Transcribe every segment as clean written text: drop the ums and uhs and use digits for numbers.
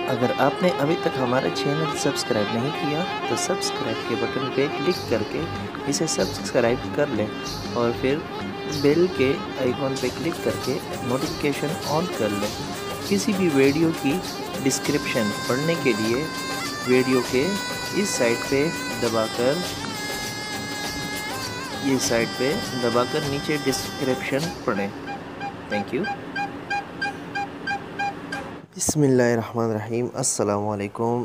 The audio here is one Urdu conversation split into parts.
اگر آپ نے ابھی تک ہمارا چینل سبسکرائب نہیں کیا تو سبسکرائب کے بٹن پہ کلک کر کے اسے سبسکرائب کر لیں اور پھر بیل کے آئیکن پہ کلک کر کے نوٹیفیکیشن آن کر لیں۔ کسی بھی ویڈیو کی ڈسکرپشن پڑھنے کے لیے ویڈیو کے اس سائٹ پہ دبا کر نیچے ڈسکرپشن پڑھیں۔ Thank you. بسم اللہ الرحمن الرحیم۔ السلام علیکم۔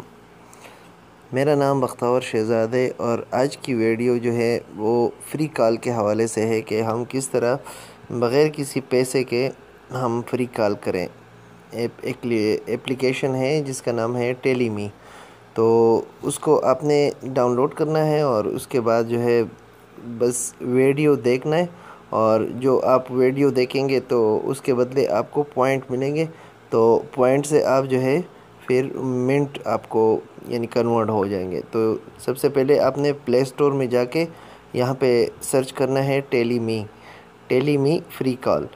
میرا نام بختیور شہزاد ہے اور آج کی ویڈیو جو ہے وہ فری کال کے حوالے سے ہے کہ ہم کس طرح بغیر کسی پیسے کے ہم فری کال کریں۔ اپلیکیشن ہے جس کا نام ہے ٹیلی می، تو اس کو آپ نے ڈاؤن لوڈ کرنا ہے اور اس کے بعد جو ہے بس ویڈیو دیکھنا ہے، اور جو آپ ویڈیو دیکھیں گے تو اس کے بدلے آپ کو پوائنٹ ملیں گے، تو پوائنٹ سے آپ جو ہے پھر منٹ آپ کو یعنی کنورٹ ہو جائیں گے۔ تو سب سے پہلے آپ نے پلے سٹور میں جا کے یہاں پہ سرچ کرنا ہے ٹیلی می فری کال۔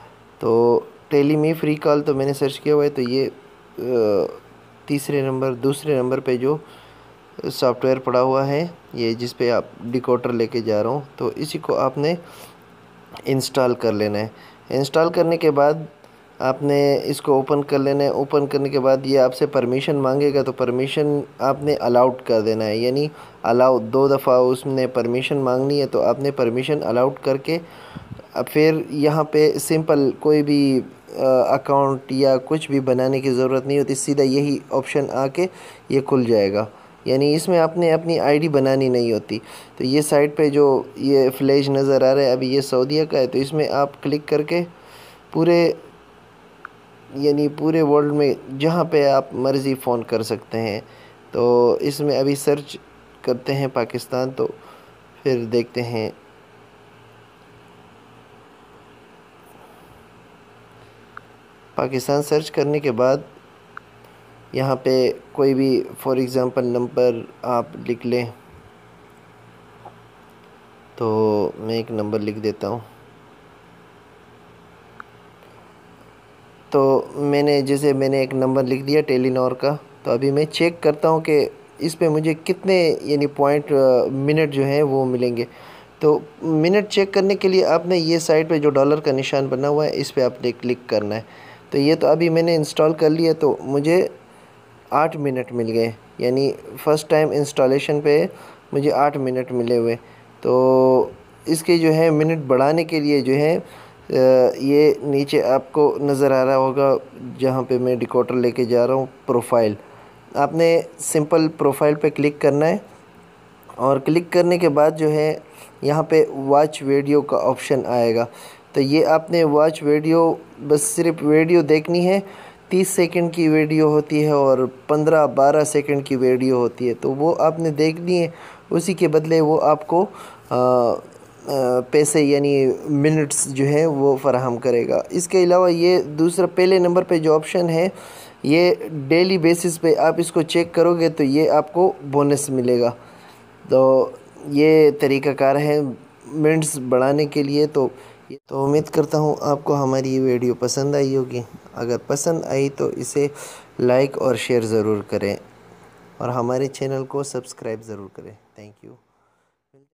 تو ٹیلی می فری کال تو میں نے سرچ کیا ہوا ہے، تو یہ دوسرے نمبر پہ جو سافٹ ویئر پڑا ہوا ہے، یہ جس پہ آپ ڈیکوڈر لے کے جا رہا ہوں، تو اسی کو آپ نے انسٹال کر لینا ہے۔ انسٹال کرنے کے بعد آپ نے اس کو اوپن کر لینا ہے۔ اوپن کرنے کے بعد یہ آپ سے پرمیشن مانگے گا، تو پرمیشن آپ نے الاؤڈ کر دینا ہے، یعنی الاؤ 2 دفعہ اس نے پرمیشن مانگنی ہے، تو آپ نے پرمیشن الاؤڈ کر کے پھر یہاں پہ سمپل کوئی بھی اکاؤنٹ یا کچھ بھی بنانے کی ضرورت نہیں ہوتی، سیدھا یہی آپشن آ کے یہ کھل جائے گا، یعنی اس میں آپ نے اپنی آئی ڈی بنانی نہیں ہوتی۔ تو یہ سائٹ پہ جو یہ فلیش نظر آ رہا ہے ابھی، یہ سعودیہ کا ہے، تو اس میں آپ کلک کر کے پورے ورلڈ میں جہاں پہ آپ مرضی فون کر سکتے ہیں۔ تو اس میں ابھی سرچ کرتے ہیں پاکستان، تو پھر دیکھتے ہیں۔ پاکستان سرچ کرنے کے بعد یہاں پہ کوئی بھی فار ایگزامپل نمبر آپ لکھ لیں، تو میں ایک نمبر لکھ دیتا ہوں۔ تو میں نے ایک نمبر لکھ دیا ٹیلی نور کا، تو ابھی میں چیک کرتا ہوں کہ اس پہ مجھے کتنے یعنی پوائنٹ منٹ جو ہیں وہ ملیں گے۔ تو منٹ چیک کرنے کے لیے آپ نے یہ سائٹ پہ جو ڈالر کا نشان بنا ہوا ہے، اس پہ آپ نے کلک کرنا ہے۔ تو یہ تو ابھی میں نے انسٹال کر لیا، تو مجھے 8 منٹ مل گئے، یعنی فرسٹ ٹائم انسٹالیشن پہ مجھے 8 منٹ ملے ہوئے۔ تو اس کے جو ہے منٹ بڑھانے کے لیے جو ہے یہ نیچے آپ کو نظر آ رہا ہوگا جہاں پہ میں ڈیکوڈر لے کے جا رہا ہوں، پروفائل، آپ نے سمپل پروفائل پہ کلک کرنا ہے، اور کلک کرنے کے بعد جو ہے یہاں پہ واچ ویڈیو کا آپشن آئے گا۔ تو یہ آپ نے واچ ویڈیو، بس صرف ویڈیو دیکھنی ہے۔ 30 سیکنڈ کی ویڈیو ہوتی ہے اور 15-12 سیکنڈ کی ویڈیو ہوتی ہے، تو وہ آپ نے دیکھنی ہے، اسی کے بدلے وہ آپ کو پیسے یعنی منٹس جو ہیں وہ فراہم کرے گا۔ اس کے علاوہ یہ دوسرا پہلے نمبر پہ جو آپشن ہے، یہ ڈیلی بیسس پہ آپ اس کو چیک کرو گے تو یہ آپ کو بونس ملے گا۔ تو یہ طریقہ کار ہے منٹس بڑھانے کے لیے۔ تو امید کرتا ہوں آپ کو ہماری یہ ویڈیو پسند آئی ہوگی۔ اگر پسند آئی تو اسے لائک اور شیئر ضرور کریں، اور ہمارے چینل کو سبسکرائب ضرور کریں۔ Thank you.